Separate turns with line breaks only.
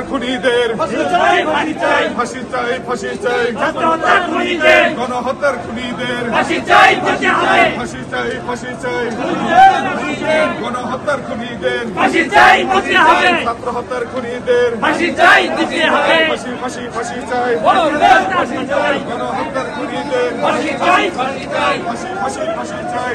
খুনিদের ফাঁসি চাই ফাঁসি চাই গণহত্যার খুনিদের ফাঁসি চাই ফাঁসি চাই ফাঁসি চাই গণহত্যার খুনিদের ফাঁসি চাই ছাত্র হত্যার খুনিদের ফাঁসি চাই ফাঁসি ফাঁসি ফাঁসি চাই গণহত্যার খুনিদের ফাঁসি চাই ফাঁসি ফাঁসি ফাঁসি চাই